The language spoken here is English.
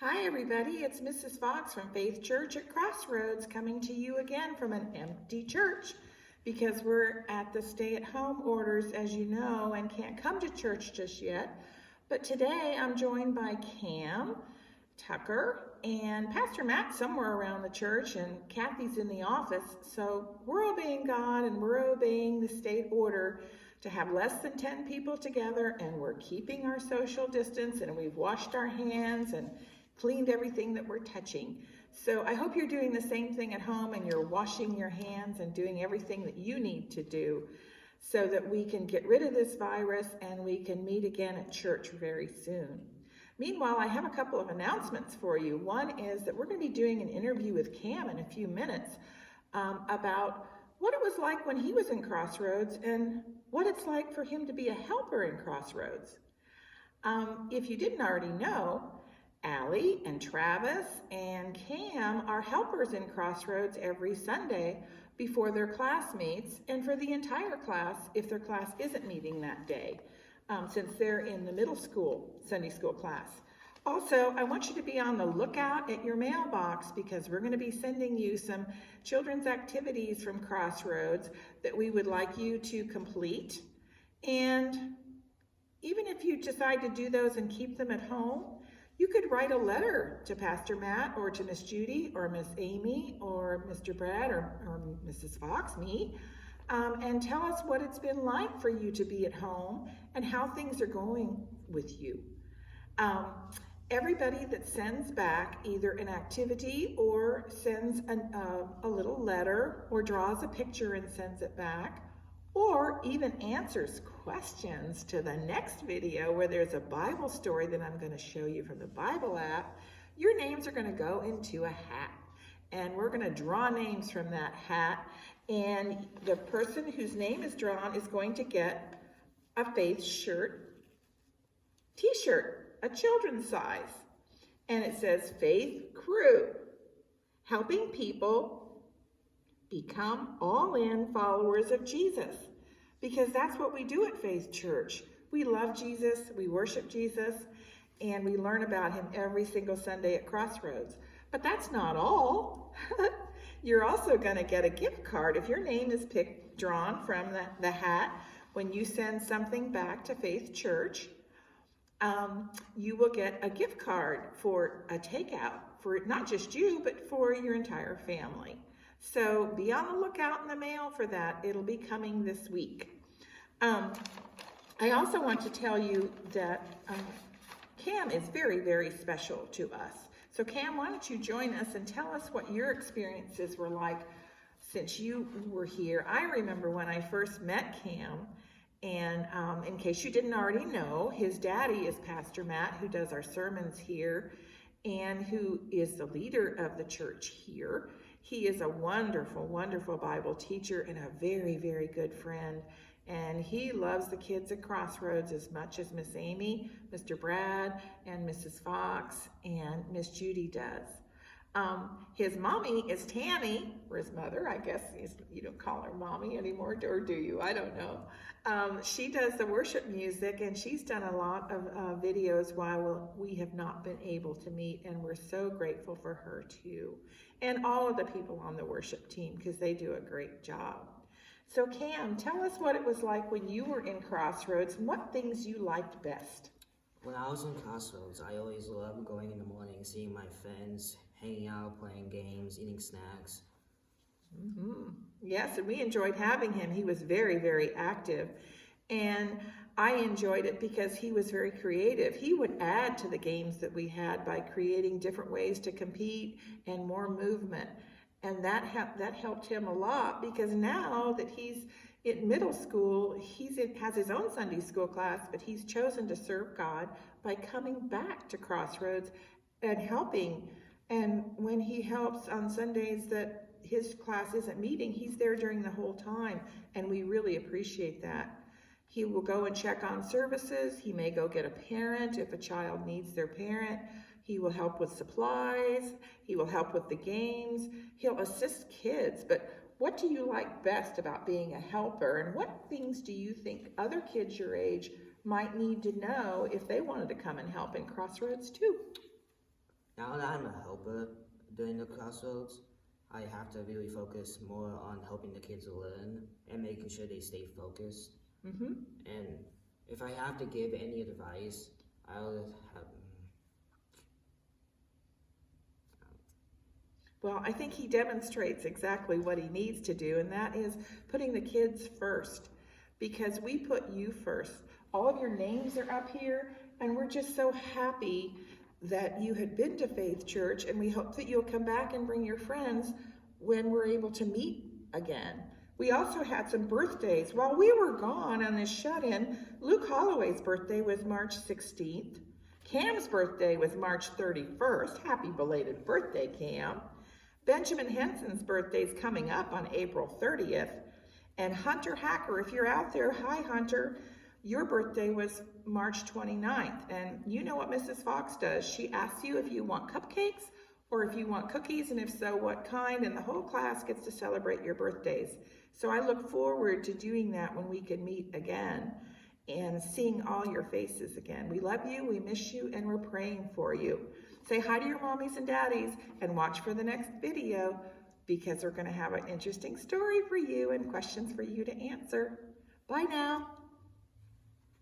Hi everybody, it's Mrs. Fox from Faith Church at Crossroads coming to you again from an empty church because we're at the stay-at-home orders, as you know, and can't come to church just yet. But today I'm joined by Cam, Tucker, and Pastor Matt somewhere around the church, and Kathy's in the office. So we're obeying God and we're obeying the state order to have less than 10 people together, and we're keeping our social distance, and we've washed our hands and cleaned everything that we're touching. So I hope you're doing the same thing at home and you're washing your hands and doing everything that you need to do so that we can get rid of this virus and we can meet again at church very soon. Meanwhile, I have a couple of announcements for you. One is that we're going to be doing an interview with Cam in a few minutes about what it was like when he was in Crossroads and what it's like for him to be a helper in Crossroads. If you didn't already know, Allie and Travis and Cam are helpers in Crossroads every Sunday before their class meets, and for the entire class if their class isn't meeting that day, since they're in the middle school Sunday school class. Also, I want you to be on the lookout at your mailbox because we're going to be sending you some children's activities from Crossroads that we would like you to complete. And even if you decide to do those and keep them at home, you could write a letter to Pastor Matt or to Miss Judy or Miss Amy or Mr. Brad or Mrs. Fox, me, and tell us what it's been like for you to be at home and how things are going with you. Everybody that sends back either an activity or sends a little letter or draws a picture and sends it back, or even answers questions to the next video where there's a Bible story that I'm going to show you from the Bible app, your names are going to go into a hat. And we're going to draw names from that hat. And the person whose name is drawn is going to get a Faith shirt, t-shirt, a children's size. And it says Faith Crew, helping people become all-in followers of Jesus, because that's what we do at Faith Church. We love Jesus, we worship Jesus, and we learn about him every single Sunday at Crossroads. But that's not all. You're also going to get a gift card if your name is drawn from the hat. When you send something back to Faith Church, you will get a gift card for a takeout for not just you, but for your entire family. So be on the lookout in the mail for that. It'll be coming this week. I also want to tell you that Cam is very, very special to us. So Cam, why don't you join us and tell us what your experiences were like since you were here. I remember when I first met Cam, and in case you didn't already know, his daddy is Pastor Matt, who does our sermons here and who is the leader of the church here. He is a wonderful, wonderful Bible teacher and a very, very good friend. And he loves the kids at Crossroads as much as Miss Amy, Mr. Brad, and Mrs. Fox, and Miss Judy does. His mommy is Tammy, or his mother, I guess. You don't call her mommy anymore, or do you? I don't know. She does the worship music, and she's done a lot of videos while we have not been able to meet, and we're so grateful for her too. And all of the people on the worship team, because they do a great job. So Cam, tell us what it was like when you were in Crossroads and what things you liked best. When I was in Crossroads, I always loved going in the morning, seeing my friends, hanging out, playing games, eating snacks. Yes, and we enjoyed having him. He was very, very active. And I enjoyed it because he was very creative. He would add to the games that we had by creating different ways to compete and more movement. And that helped him a lot, because now that he's in middle school, has his own Sunday school class, but he's chosen to serve God by coming back to Crossroads and helping. And when he helps on Sundays that his class isn't meeting, he's there during the whole time, and we really appreciate that. He will go and check on services. He may go get a parent if a child needs their parent. He will help with supplies. He will help with the games. He'll assist kids. But what do you like best about being a helper? And what things do you think other kids your age might need to know if they wanted to come and help in Crossroads too? Now that I'm a helper during the Crossroads, I have to really focus more on helping the kids learn and making sure they stay focused. Mm-hmm. And if I have to give any advice, I'll have. Well, I think he demonstrates exactly what he needs to do, and that is putting the kids first, because we put you first. All of your names are up here, and we're just so happy that you had been to Faith Church, and we hope that you'll come back and bring your friends when we're able to meet again. We also had some birthdays. While we were gone on this shut-in, Luke Holloway's birthday was March 16th. Cam's birthday was March 31st. Happy belated birthday, Cam. Benjamin Henson's birthday is coming up on April 30th. And Hunter Hacker, if you're out there, hi Hunter, your birthday was March 29th. And you know what Mrs. Fox does. She asks you if you want cupcakes or if you want cookies, and if so, what kind, and the whole class gets to celebrate your birthdays. So I look forward to doing that when we can meet again and seeing all your faces again. We love you, we miss you, and we're praying for you. Say hi to your mommies and daddies and watch for the next video, because we're going to have an interesting story for you and questions for you to answer. Bye now.